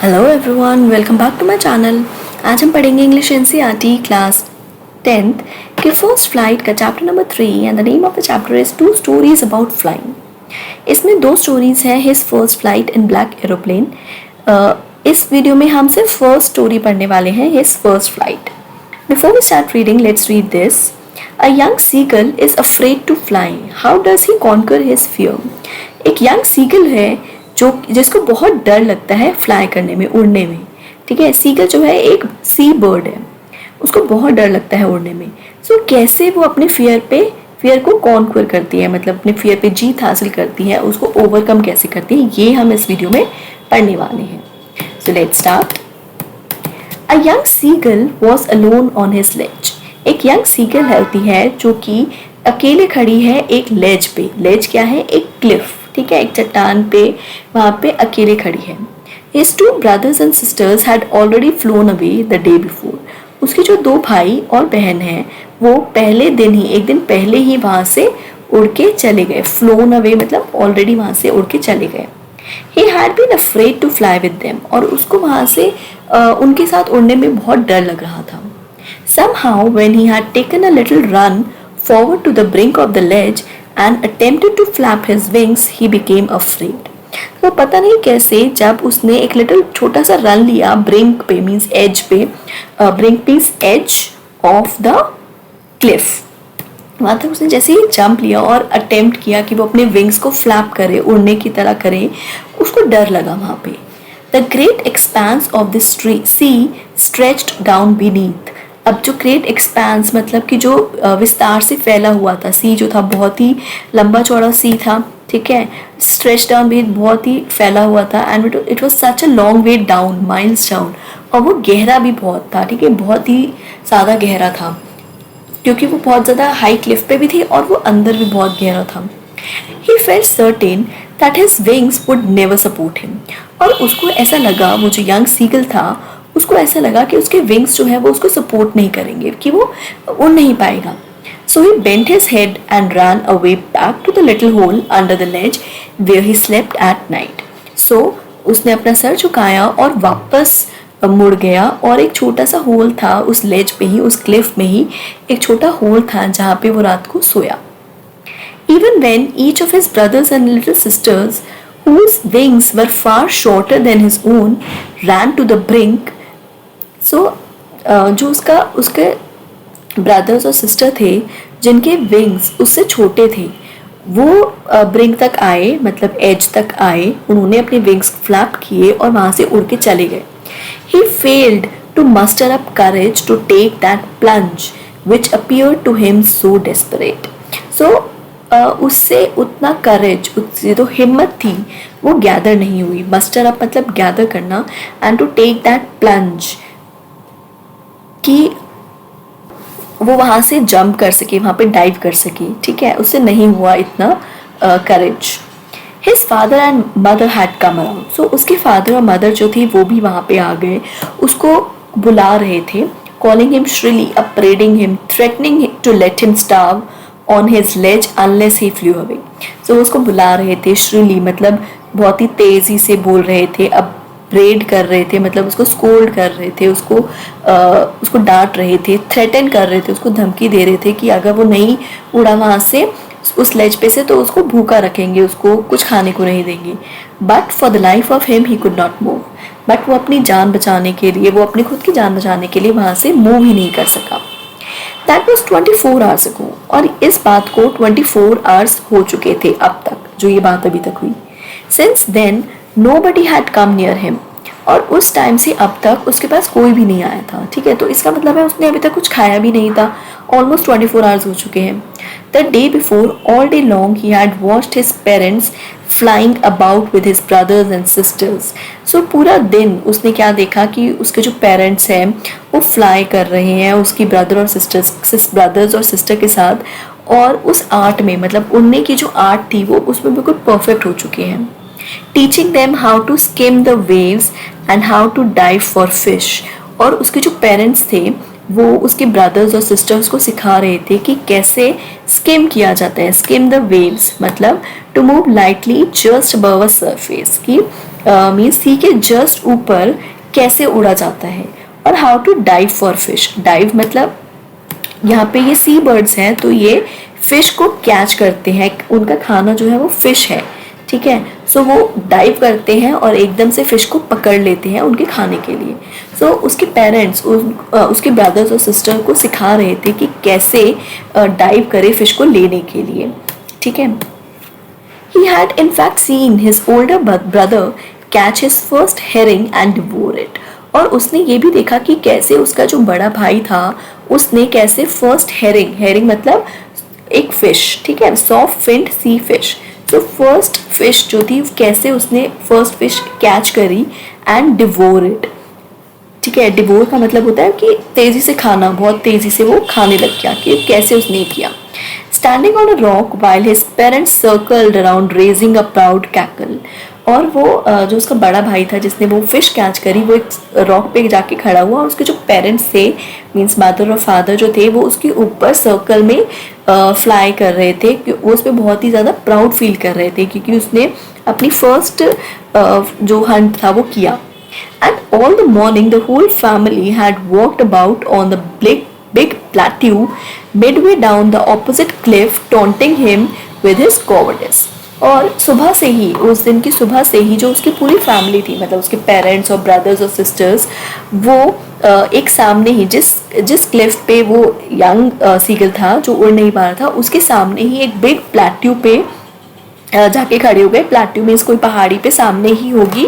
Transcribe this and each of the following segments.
Hello everyone, welcome back to my channel. आज हम पढ़ेंगे इंग्लिश एनसीईआरटी क्लास 10th के फर्स्ट फ्लाइट का chapter number 3 and the name of the chapter is two stories about flying. इसमें दो stories हैं, his first flight in black aeroplane. इस video में हम सिर्फ फर्स्ट स्टोरी पढ़ने वाले हैं, his first flight. Before we start reading, let's read this. A young seagull is afraid to fly. How does he conquer his fear? एक young seagull है जिसको बहुत डर लगता है फ्लाई करने में, उड़ने में। ठीक है, सीगल जो है एक सी बर्ड है, उसको बहुत डर लगता है उड़ने में। सो कैसे वो अपने फियर को कॉन्क्वर करती है, मतलब अपने फियर पे जीत हासिल करती है, उसको ओवरकम कैसे करती है, ये हम इस वीडियो में पढ़ने वाले हैं। So let's start. A young seagull was alone on his ledge. एक यंग सीगल होती है जो कि अकेले खड़ी है एक लेज पे। लेज क्या है? एक क्लिफ, ठीक है, एक चट्टान पे, वहां पे अकेले खड़ी है। His two brothers and sisters had already flown away the day before. उसके जो दो भाई और बहन हैं वो पहले दिन ही, एक दिन पहले ही वहां से उड़ के चले गए। flown away मतलब ऑलरेडी वहां से उड़ के चले गए। He had been afraid to fly with them. और उसको वहां से उनके साथ उड़ने में बहुत डर लग रहा था। Somehow when he had taken a little run forward to the brink of the ledge and attempted to flap his wings, he became afraid. तो पता नहीं कैसे जब उसने एक लिटिल छोटा सा रन लिया ब्रिंक पे, मीन्स एज पे, brink means edge of the cliff, वहाँ तक उसने जैसे ही जंप लिया और अटेम्प्ट किया कि वो अपने विंग्स को फ्लैप करे, उड़ने की तरह करे, उसको डर लगा वहाँ पे। The great expanse of the sea stretched down beneath. अब जो ग्रेट एक्सपेंस मतलब कि जो विस्तार से फैला हुआ था, सी जो था बहुत ही लंबा चौड़ा सी था, ठीक है, स्ट्रेच डाउन भी बहुत ही फैला हुआ था, and it was such a long way down, miles down, और वो गहरा भी बहुत था, ठीक है, बहुत ही ज़्यादा गहरा था क्योंकि वो बहुत ज़्यादा हाई क्लिफ पे भी थी और वो अंदर भी बहुत गहरा था। He felt certain that his wings would never support him. और उसको ऐसा लगा, वो जो यंग सीगल था उसको ऐसा लगा कि उसके विंग्स जो है वो उसको सपोर्ट नहीं करेंगे, कि वो उड़ नहीं पाएगा। So he bent his head and ran away back to the little hole under the ledge where he slept at night. So उसने अपना सर झुकाया और वापस मुड़ गया, और एक छोटा सा होल था उस लेज पे ही, उस क्लिफ में ही एक छोटा होल था जहाँ पे वो रात को सोया। Even when each of his brothers and little sisters, whose wings were far shorter than his own, ran to the brink. So जो उसके ब्रदर्स और सिस्टर थे जिनके विंग्स उससे छोटे थे, वो ब्रिंक तक आए, मतलब एज तक आए, उन्होंने अपने विंग्स फ्लैप किए और वहाँ से उड़ के चले गए। He failed to muster up courage to take that plunge which appeared to him so desperate. So उससे उतना करेज, उससे तो हिम्मत थी, वो गैदर नहीं हुई। मस्टर अप मतलब गैदर करना, and to take that plunge, कि वो वहाँ से जंप कर सके, वहाँ पे डाइव कर सके, ठीक है, उससे नहीं हुआ इतना courage. His father and mother had come around. So उसके फादर और मदर जो थी वो भी वहाँ पे आ गए, उसको बुला रहे थे, calling him shrilly, upbraiding him, threatening to let him starve on his ledge unless he flew away. So उसको बुला रहे थे, श्रिली मतलब बहुत ही तेजी से बोल रहे थे, अब रेड कर रहे थे मतलब उसको स्कोल्ड कर रहे थे, उसको डांट रहे थे, थ्रेटन कर रहे थे, उसको धमकी दे रहे थे कि अगर वो नहीं उड़ा वहाँ से उस लेज पे से तो उसको भूखा रखेंगे, उसको कुछ खाने को नहीं देंगे। But for the life of him he could not move. But वो अपनी जान बचाने के लिए, वो अपनी खुद की जान बचाने के लिए वहाँ से मूव ही नहीं कर सका। That was 24 hours ago. और इस बात को 24 आवर्स हो चुके थे अब तक, जो ये बात अभी तक हुई। Since then nobody had come near him. और उस टाइम से अब तक उसके पास कोई भी नहीं आया था, ठीक है, तो इसका मतलब है उसने अभी तक कुछ खाया भी नहीं था। ऑलमोस्ट 24 आवर्स हो चुके हैं। The day before all day long he had watched his parents flying about with his brothers and sisters. So पूरा दिन उसने क्या देखा कि उसके जो पेरेंट्स हैं वो फ्लाई कर रहे हैं उसकी ब्रदर्स और सिस्टर के साथ, और उस आर्ट में, मतलब उड़ने की जो आर्ट थी वो उसमें बिल्कुल परफेक्ट हो चुके हैं। Teaching them how to skim the waves and how to dive for fish. और उसके जो पेरेंट्स थे वो उसके ब्रदर्स और सिस्टर्स को सिखा रहे थे कि कैसे स्किम किया जाता है। स्किम द वेव्स मतलब to move lightly just above a surface, कि मीन्स सी के जस्ट ऊपर कैसे उड़ा जाता है। और how to dive for fish, dive मतलब यहाँ पे ये सी बर्ड्स हैं तो ये फिश को कैच करते हैं, उनका खाना जो है वो फिश है, ठीक है। सो वो डाइव करते हैं और एकदम से फिश को पकड़ लेते हैं उनके खाने के लिए। सो उसके पेरेंट्स उसके ब्रदर्स और सिस्टर को सिखा रहे थे कि कैसे डाइव करे फिश को लेने के लिए, ठीक है। He had in fact seen his older brother catch his first herring and devour it. और उसने ये भी देखा कि कैसे उसका जो बड़ा भाई था उसने कैसे फर्स्ट हेरिंग, हेरिंग मतलब एक फिश, ठीक है, सॉफ्ट फिन्ड सी फिश, तो फर्स्ट फिश जो थी कैसे उसने फर्स्ट फिश कैच करी एंड डिवोर इट, ठीक है। डिवोर का मतलब होता है कि तेजी से खाना, बहुत तेजी से वो खाने लग गया, कि कैसे उसने किया। Standing on a rock while his parents circled around raising a proud cackle. और वो जो उसका बड़ा भाई था जिसने वो फिश कैच करी, वो एक रॉक पे जाके खड़ा हुआ और उसके जो पेरेंट्स थे मीन्स मदर और फादर जो थे वो उसके ऊपर सर्कल में फ्लाई कर रहे थे, वो उस पर बहुत ही ज़्यादा प्राउड फील कर रहे थे क्योंकि उसने अपनी फर्स्ट जो हंट था वो किया। And all the morning the whole family had walked about on the big plateau midway down the opposite cliff, taunting him with his cowardice. और सुबह से ही, उस दिन की सुबह से ही जो उसकी पूरी फैमिली थी, मतलब उसके पेरेंट्स और ब्रदर्स और सिस्टर्स, वो एक सामने ही जिस क्लिफ पे वो यंग सीगल था जो उड़ नहीं पा रहा था, उसके सामने ही एक बिग प्लेट्यू पे जाके खड़े हो गए। प्लेट्यू में कोई पहाड़ी पे सामने ही होगी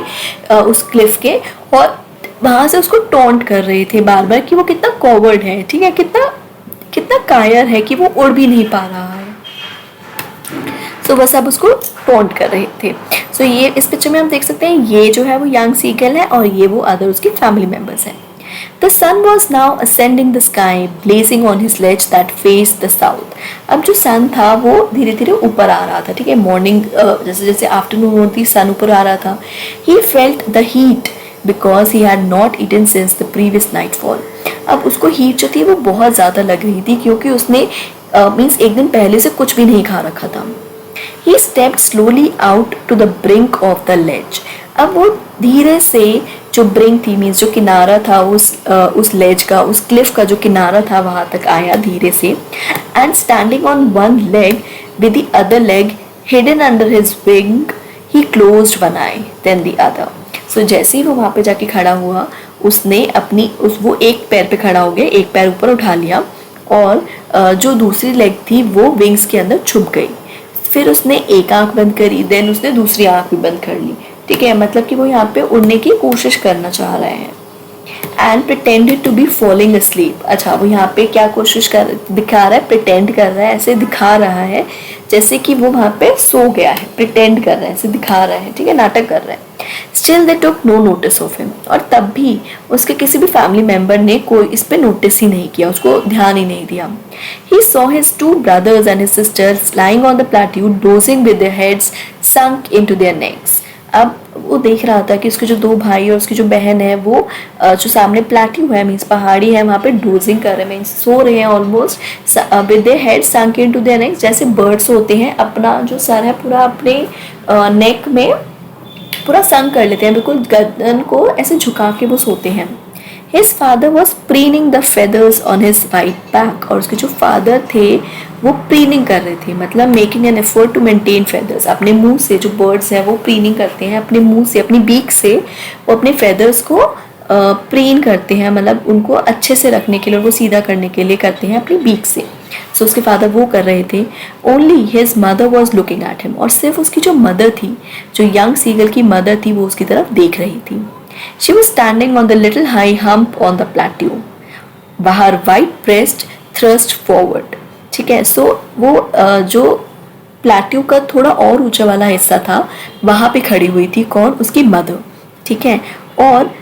उस क्लिफ के, और वहाँ से उसको टॉन्ट कर रहे थे बार बार कि वो कितना कॉवर्ड है, ठीक है, कितना कायर है कि वो उड़ भी नहीं पा रहा है। सो बस अब उसको टॉन्ट कर रहे थे। सो ये इस पिक्चर में हम देख सकते हैं, ये जो है वो यंग सीगल है और ये वो अदर उसके फैमिली मेम्बर्स हैं। The sun was now ascending the sky, blazing on his ledge that faced the south. अब जो सन था वो धीरे धीरे ऊपर आ रहा था, ठीक है, मॉर्निंग जैसे जैसे आफ्टरनून होती सन ऊपर आ रहा था। He felt the heat because he had not eaten since the previous nightfall. अब उसको हीट जो थी वो बहुत ज़्यादा लग रही थी क्योंकि उसने मीन्स एक दिन पहले से कुछ भी नहीं खा रखा था। He stepped slowly out to the brink of the ledge. अब वो धीरे से जो ब्रिंक थी मीन्स जो किनारा था उस लेज का, उस क्लिफ का जो किनारा था वहाँ तक आया धीरे से। And standing on one leg with the other leg hidden under his wing he closed one eye then the other. So जैसे ही वो वहाँ पे जाके खड़ा हुआ, उसने अपनी वो एक पैर पे खड़ा हो गया, एक पैर ऊपर उठा लिया और जो दूसरी लेग थी वो विंग्स के अंदर छुप गई। फिर उसने एक आंख बंद करी, देन उसने दूसरी आंख भी बंद कर ली, ठीक है, मतलब कि वो यहाँ पे उड़ने की कोशिश करना चाह रहे हैं। And pretended to be falling asleep. अच्छा, वो यहाँ पे क्या दिखा रहा है, प्रिटेंड कर रहा है, ऐसे दिखा रहा है जैसे कि वो वहाँ पे सो गया है, प्रिटेंड कर रहा है, ऐसे दिखा रहा है, ठीक है, नाटक कर रहा है। Still they took no notice of him. और तब भी उसके किसी भी फैमिली मेम्बर ने कोई इस पे नोटिस ही नहीं किया, उसको ध्यान ही नहीं दिया। He saw his two brothers and his sisters lying on the plateau, dozing with their heads sunk into their necks. अब वो देख रहा था कि उसके जो दो भाई और उसकी जो बहन है वो जो सामने प्लेट्यू है मीन्स पहाड़ी है, वहाँ पे डोजिंग कर रहे हैं, मीन्स सो रहे हैं almost with their head sunk into their next. जैसे बर्ड्स होते हैं, अपना जो सर है पूरा अपने नेक में पूरा संक कर लेते हैं, बिल्कुल गर्दन को ऐसे झुका के वो सोते हैं। His father was preening the feathers on his white back. और उसके जो फादर थे वो प्रीनिंग कर रहे थे, मतलब making an effort to maintain feathers. अपने मुंह से, जो बर्ड्स हैं वो प्रीनिंग करते हैं अपने मुंह से, अपनी बीक से वो अपने फेदर्स को प्रीन करते हैं, मतलब उनको अच्छे से रखने के लिए, उनको सीधा करने के लिए करते हैं अपनी बीक से। सो उसके फादर वो कर रहे थे। Only his mother was looking at him. और सिर्फ उसकी जो मदर थी, जो यंग सीगल की मदर थी, वो उसकी तरफ देख रही थी। She was standing on the little high hump on the plateau. Her white breast thrust forward. ठीक है, सो वो जो प्लेट्यू का थोड़ा और ऊंचा वाला हिस्सा था वहाँ पे खड़ी हुई थी। कौन? उसकी मदर, ठीक है। और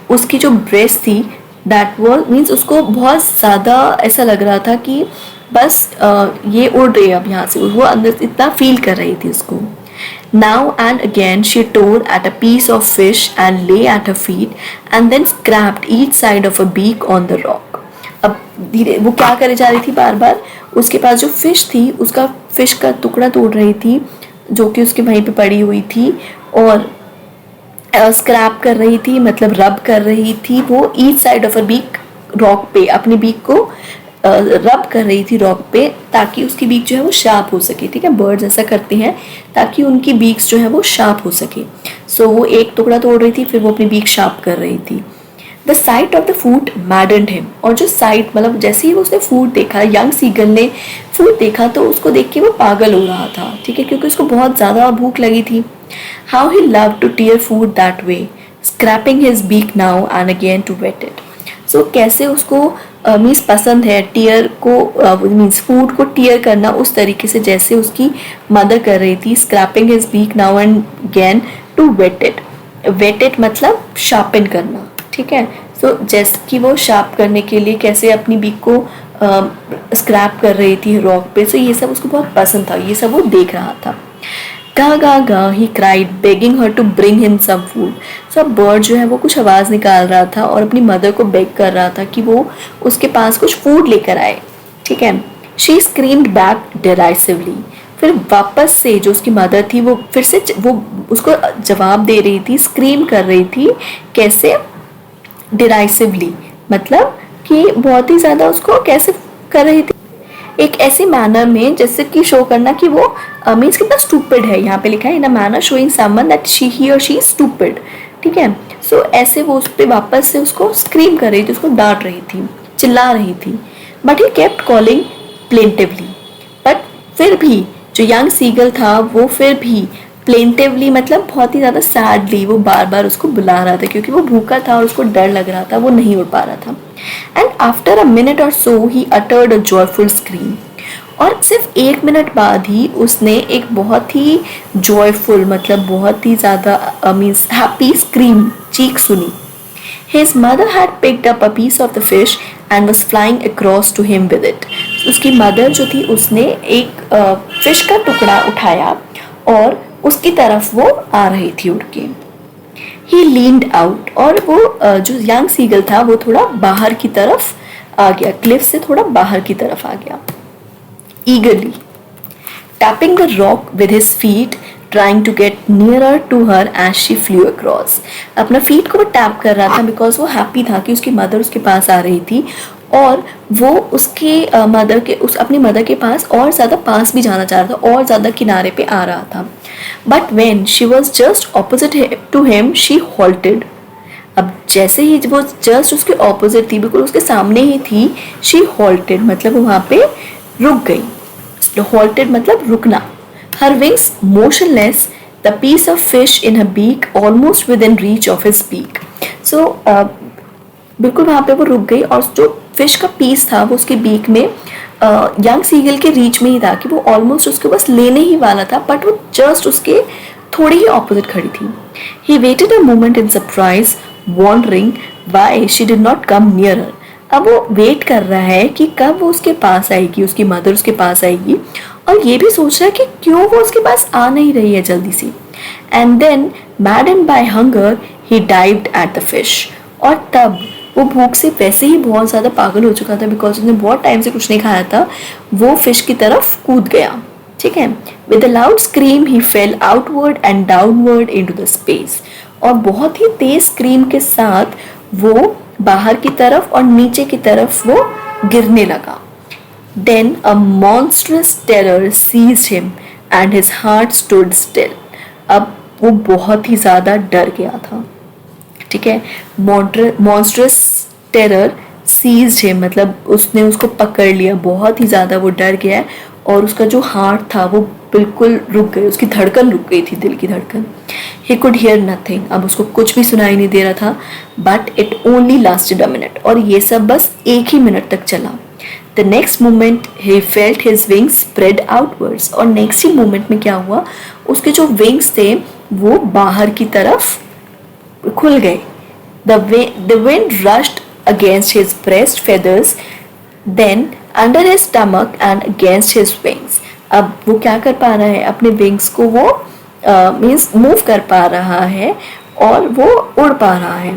उसकी जो ब्रेस्ट थी दैट वाज मीन्स उसको बहुत ज़्यादा ऐसा लग रहा था कि बस ये उड़ रही है अब यहाँ से, वो अंदर इतना फील कर रही थी उसको। Now and again she tore at a piece of fish and lay at her feet and then scraped each side of a beak on the rock. अब धीरे वो क्या करे जा रही थी, बार बार उसके पास जो फिश थी उसका फिश का टुकड़ा तोड़ रही थी जो कि उसके वहीं पे पड़ी हुई थी, और स्क्रैप कर रही थी, मतलब रब कर रही थी वो each side of a beak, rock पे अपनी बीक को रब कर रही थी रॉक पे, ताकि उसकी बीक जो है वो शार्प हो सके। ठीक है, बर्ड्स ऐसा करते हैं ताकि उनकी बीक्स जो है वो शार्प हो सके। सो वो एक टुकड़ा तोड़ रही थी, फिर वो अपनी बीक शार्प कर रही थी। The site of the food मैडन्ड him, और जो साइट मतलब जैसे ही उसने फूड देखा, यंग सीगल ने फूड देखा तो उसको देख के वो पागल हो रहा था। ठीक है, क्योंकि उसको बहुत ज़्यादा भूख लगी थी। How he love to tear food that way, scraping his beak now and again to whet it. So कैसे उसको मीन्स पसंद है टीयर को, मीन्स फूड को टीयर करना उस तरीके से जैसे उसकी मदर कर रही थी। Scraping his beak now and again to whet it. Whet it मतलब शार्पन करना। ठीक है, सो जैसे कि वो शार्प करने के लिए कैसे अपनी बीक को स्क्रैप कर रही थी रॉक पे। सो ये सब उसको बहुत पसंद था, ये सब वो देख रहा था। Ga ga ga he cried begging her to bring him some food. So bird जो है वो कुछ आवाज़ निकाल रहा था और अपनी मदर को बेग कर रहा था कि वो उसके पास कुछ फूड लेकर आए। ठीक है, शी स्क्रीम्ड बैक डिराइसिवली। फिर वापस से जो उसकी मदर थी वो फिर से वो उसको जवाब दे रही थी, स्क्रीम कर रही थी। कैसे? डिराइसिवली, मतलब कि बहुत ही ज़्यादा उसको कैसे कर रही थी, एक ऐसे मैनर में जैसे कि शो करना कि वो मीन्स कितना स्टूपिड है। यहाँ पे लिखा है in a manner showing someone that she he or she stupid. ठीक है, सो ऐसे वो उस पर वापस से उसको स्क्रीम कर रही थी, उसको डांट रही थी, चिल्ला रही थी। But he kept calling plaintively, but फिर भी जो यंग सीगल था वो फिर भी प्लेंटिवली मतलब बहुत ही ज़्यादा सैडली वो बार बार उसको बुला रहा था, क्योंकि वो भूखा था और उसको डर लग रहा था, वो नहीं उड़ पा रहा था। And after a minute or so he uttered a joyful scream, और सिर्फ 1 मिनट बाद ही उसने एक बहुत ही जॉयफुल मतलब बहुत ही ज़्यादा मीन्स हैप्पी स्क्रीम, चीख सुनी। His mother had picked up a piece of the fish and was flying across to him with it. उसकी मदर जो थी उसने एक फिश का टुकड़ा उठाया और उसकी तरफ वो आ रही थी उड़ के। He leaned out, और वो जो यंग सीगल था वो थोड़ा बाहर की तरफ आ गया, क्लिफ से थोड़ा बाहर की तरफ आ गया। Eagerly tapping the rock with his feet, trying to get nearer to her as she flew across. अपना फीट को वो टैप कर रहा था बिकॉज वो हैप्पी था कि उसकी मदर उसके पास आ रही थी और वो उसके मदर के अपनी मदर के पास और ज़्यादा पास भी जाना चाह रहा था और ज़्यादा किनारे पे आ रहा था। But when she was just opposite to him she halted. अब जैसे ही वो जस्ट उसके ऑपोजिट थी, बिल्कुल उसके सामने ही थी, शी हॉल्टेड मतलब वो वहाँ पे रुक गई। हॉल्टेड मतलब रुकना। Her wings motionless, the piece of fish in her beak almost within reach of his beak. So बिल्कुल वहाँ पे वो रुक गई और जो फिश का पीस था वो उसके बीक में यंग सीगल के रीच में ही था कि वो ऑलमोस्ट उसके बस लेने ही वाला था, बट वो जस्ट उसके थोड़ी ही ऑपोजिट खड़ी थी। He waited a moment in surprise, wondering why she did not come nearer. अब वो वेट कर रहा है कि कब वो उसके पास आएगी, उसकी मदर उसके पास आएगी, और ये भी सोच रहा है कि क्यों वो उसके पास आ नहीं रही है जल्दी से। And then maddened by hunger he dived at the fish, और तब वो भूख से वैसे ही बहुत ज़्यादा पागल हो चुका था बिकॉज उसने बहुत टाइम से कुछ नहीं खाया था, वो फिश की तरफ कूद गया। ठीक है, with a loud scream he fail outward and downward into the space, और बहुत ही तेज स्क्रीम के साथ वो बाहर की तरफ और नीचे की तरफ वो गिरने लगा। Then a monstrous terror seized him and his heart stood still. अब वो बहुत ही ज़्यादा डर गया था। ठीक है, monstrous terror seized him मतलब उसने उसको पकड़ लिया, बहुत ही ज़्यादा वो डर गया है और उसका जो हार्ट था वो बिल्कुल रुक गई, उसकी धड़कन रुक गई थी, दिल की धड़कन। He could hear nothing, अब उसको कुछ भी सुनाई नहीं दे रहा था। But it only lasted a minute, और ये सब बस 1 ही मिनट तक चला। The next moment he felt his wings spread outwards, और नेक्स्ट ही मोमेंट में क्या हुआ, उसके जो विंग्स थे वो बाहर की तरफ खुल गए। The wind rushed against his breast feathers, then under his stomach and against his wings. अब वो क्या कर पा रहा है, अपने विंग्स को वो मीन्स मूव कर पा रहा है और वो उड़ पा रहा है।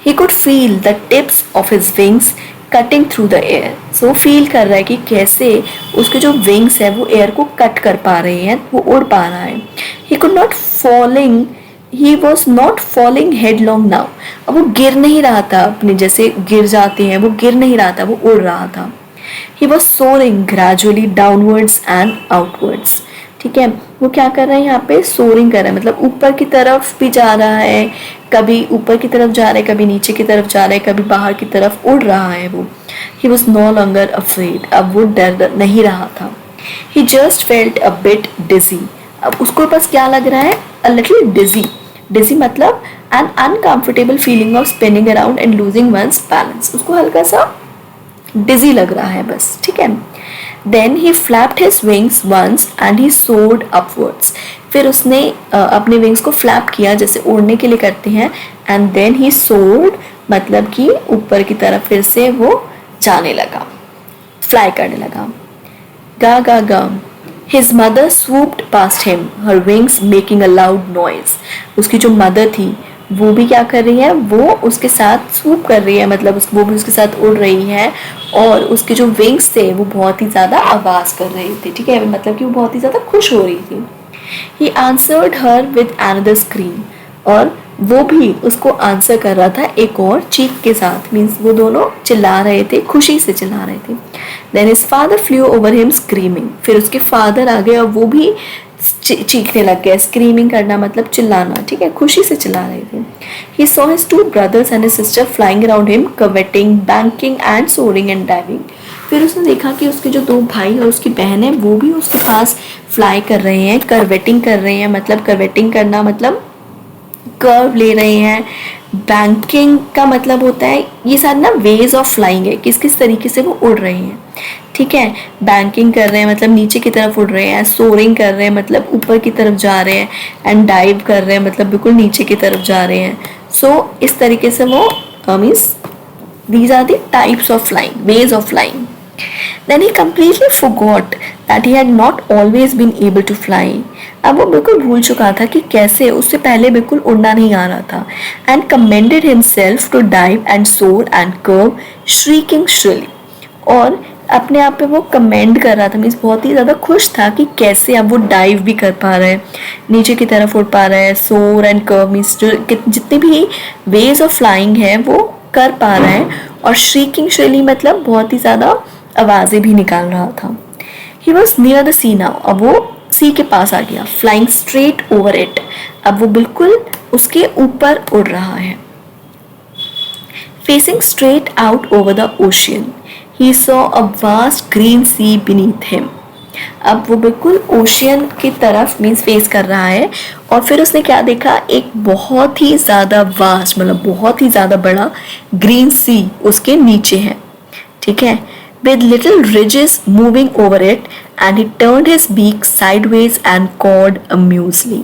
He could feel the tips of his wings cutting through the air. So feel कर रहा है कि कैसे उसके जो विंग्स है वो एयर को कट कर पा रहे हैं, वो उड़ पा रहा है। He was not falling headlong now, अब वो गिर नहीं रहा था, अपने जैसे गिर जाते हैं वो गिर नहीं रहा था, वो उड़ रहा था. He was soaring gradually downwards and outwards. ठीक है, वो क्या कर रहा है यहाँ पे, सोरिंग कर रहा है, मतलब ऊपर की तरफ भी जा रहा है, कभी ऊपर की तरफ जा रहा है, कभी नीचे की तरफ जा रहा है, कभी बाहर की तरफ उड़ रहा है वो. He was no longer afraid, अब वो डर नहीं रहा था. He just felt a bit dizzy, अब उसको बस क्या लग रहा है, अ लिटिल डिजी. डिजी मतलब an uncomfortable feeling of spinning around and losing one's balance, उसको हल्का सा डिजी लग रहा है बस. ठीक है. Then he flapped his wings once and he soared upwards, फिर उसने अपने विंग्स को फ्लैप किया जैसे उड़ने के लिए करते हैं. एंड देन ही सोर्ड मतलब कि ऊपर की तरफ फिर से वो जाने लगा, फ्लाई करने लगा. गा गा गा. His mother swooped past him, her wings making a loud noise. उसकी जो मदर थी वो भी क्या कर रही है, वो उसके साथ स्वूप कर रही है, मतलब वो भी उसके साथ उड़ रही है और उसके जो विंग्स थे वो बहुत ही ज़्यादा आवाज़ कर रहे थे. ठीक है, मतलब कि वो बहुत ही ज़्यादा खुश हो रही थी. He answered her with another scream, और वो भी उसको आंसर कर रहा था एक और चीख के साथ, मीन्स वो दोनों चिल्ला रहे थे, खुशी से चिल्ला रहे थे. Then his father flew over him screaming, फिर उसके फादर आ गए और वो भी चीखने लग गए. स्क्रीमिंग करना मतलब चिल्लाना. ठीक है, खुशी से चिल्ला रहे थे. He saw his two brothers and his sister flying around him, curveting, banking and soaring and diving. फिर उसने देखा कि उसके जो दो भाई और उसकी बहन है वो भी उसके पास फ्लाई कर रहे हैं, करवेटिंग कर रहे हैं, मतलब करवेटिंग करना मतलब कर्व ले रहे हैं. बैंकिंग का मतलब होता है, ये सारे ना वेज ऑफ फ्लाइंग है, किस किस तरीके से वो उड़ रहे हैं. ठीक है, बैंकिंग कर रहे हैं मतलब नीचे की तरफ उड़ रहे हैं, सोरिंग कर रहे हैं मतलब ऊपर की तरफ जा रहे हैं, एंड डाइव कर रहे हैं मतलब बिल्कुल नीचे की तरफ जा रहे हैं. सो इस तरीके से वो means these are the types of flying, ways of flying. Then he completely forgot that he had not always been able to fly. अब वो बिल्कुल भूल चुका था कि कैसे उससे पहले बिल्कुल उड़ना नहीं आ रहा था. And commended himself to dive and soar and curve, shrieking shrilly. और अपने आप पे वो कमेंड कर रहा था, मीन्स बहुत ही ज़्यादा खुश था कि कैसे अब वो डाइव भी कर पा रहा है, नीचे की तरफ उड़ पा रहा है, सोर एंड कर्व मीन्स जो जितने भी वेज ऑफ फ्लाइंग है वो कर पा रहा है. और श्रीकिंग शैली मतलब बहुत ही ज़्यादा आवाज़ें भी निकाल रहा था. He was near the sea now, अब वो सी के पास आ गया. फ्लाइंग स्ट्रेट ओवर इट, अब वो बिल्कुल उसके ऊपर उड़ रहा है. Facing straight out over the ocean, he saw a vast green sea beneath him. अब वो बिल्कुल ओशियन की तरफ मीन्स फेस कर रहा है और फिर उसने क्या देखा, एक बहुत ही ज़्यादा वास्ट मतलब बहुत ही ज़्यादा बड़ा ग्रीन सी उसके नीचे है. ठीक है, with little ridges moving over it, and he turned his beak sideways and cawed amusedly.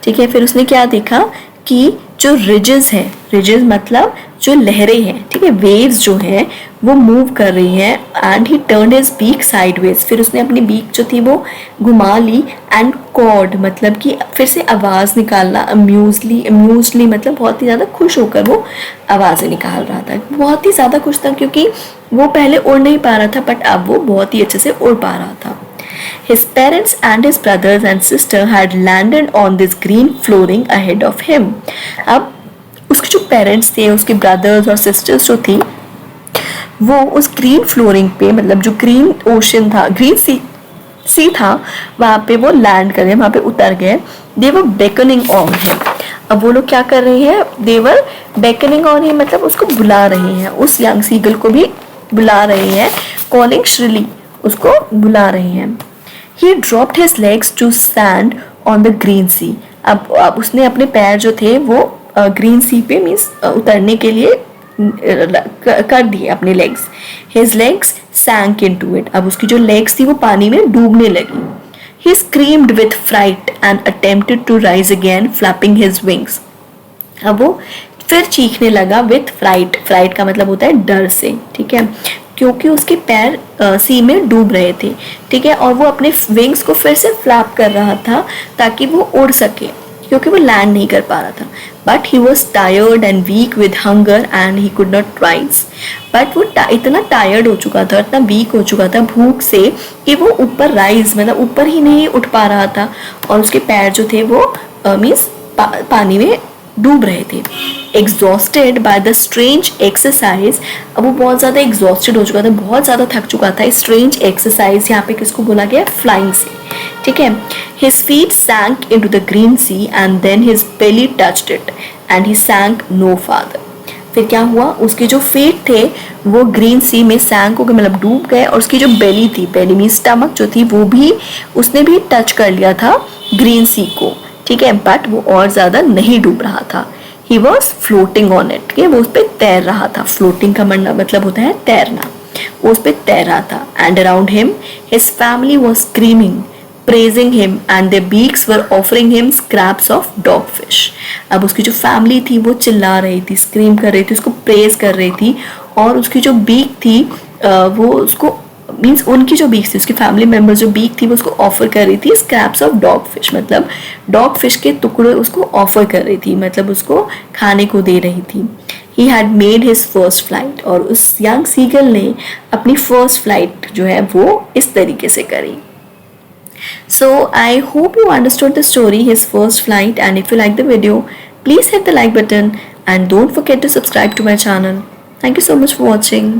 ठीक है, फिर उसने क्या देखा कि जो ridges है, ridges मतलब जो लहरें हैं, ठीक है, waves जो हैं वो मूव कर रही हैं. and he turned his beak sideways, फिर उसने अपनी बीक जो थी वो घुमा ली. and cawed मतलब कि फिर से आवाज़ निकालना. amusedly मतलब बहुत ही ज़्यादा खुश होकर वो आवाज़ें निकाल रहा था. बहुत ही ज़्यादा खुश था क्योंकि वो पहले उड़ नहीं पा रहा था बट अब वो बहुत ही अच्छे से उड़ पा रहा था. His parents and his brothers and sister had landed on this green flooring ahead of him. अब उसके जो पेरेंट्स थे, उसके ब्रदर्स और सिस्टर्स जो थी वो उस ग्रीन फ्लोरिंग पे मतलब जो ग्रीन ओशन था, ग्रीन सी था, वहाँ पे वो लैंड कर गए, वहाँ पे उतर गए. दे वर बेकनिंग ऑन हिम, अब वो लोग क्या कर रहे हैं, दे वर बेकनिंग ऑन हिम मतलब उसको बुला रहे हैं, उस यंग सीगल को भी बुला रहे हैं. कॉलिंग श्रिली, उसको बुला रहे हैं. He dropped his legs to sand on the green sea. अब उसने अपने पैर जो थे वो ग्रीन सी पे मीन्स उतरने के लिए कर दिए अपने legs. His legs sank into it. अब उसकी जो लेग्स थी वो पानी में डूबने लगी. He screamed with fright and attempted to rise again, flapping his wings. अब वो फिर चीखने लगा विथ फ्राइट. फ्राइट का मतलब होता है डर से. ठीक है, क्योंकि उसके पैर सी में डूब रहे थे. ठीक है, और वो अपने विंग्स को फिर से फ्लैप कर रहा था ताकि वो उड़ सके क्योंकि वो लैंड नहीं कर पा रहा था. But he was tired and weak with hunger and he could not rise. But वो इतना टायर्ड हो चुका था, इतना वीक हो चुका था भूख से कि वो ऊपर राइज मतलब ऊपर ही नहीं उठ पा रहा था. और उसके पैर जो थे वो मीन्स पानी में डूब रहे थे। Exhausted by the strange exercise, अब वो बहुत ज़्यादा एग्जॉस्टेड हो चुका था, बहुत ज़्यादा थक चुका था। स्ट्रेंज एक्सरसाइज यहाँ पे किसको बोला गया? फ्लाइंग से, ठीक है। His feet sank into the green sea and then his belly touched it and he sank no farther. फिर क्या हुआ? उसके जो फीट थे वो ग्रीन सी में सैंक हो गए, मतलब डूब गए, और उसकी जो बेली थी, बेली में स्टमक जो थी, वो भी उसने भी टच कर लिया था ग्रीन सी को, ठीक है, बट वो और ज़्यादा नहीं डूब रहा था। He was floating on it, ठीक है, वो उस पर तैर रहा था। फ्लोटिंग का मतलब होता है तैरना, वो उस पर तैर रहा था। And around him his family was screaming, praising him and their beaks were offering him scraps of dogfish। अब उसकी जो फैमिली थी वो चिल्ला रही थी, स्क्रीम कर रही थी, उसको प्रेज कर रही थी, और उसकी जो बीक थी वो उसको मीन्स उनकी जो बीक थी, उसकी फैमिली मेम्बर जो बीक थी वो उसको ऑफर कर रही थी स्क्रैप्स ऑफ डॉग फिश, मतलब डॉग फिश के टुकड़े उसको ऑफर कर रही थी, मतलब उसको खाने को दे रही थी। He had made his first flight, और उस यंग सीगल ने अपनी फर्स्ट फ्लाइट जो है वो इस तरीके से करी। So I hope you understood the story, his first flight, and if you like the video, please hit the like button and don't forget to subscribe to my channel. Thank you so much for watching.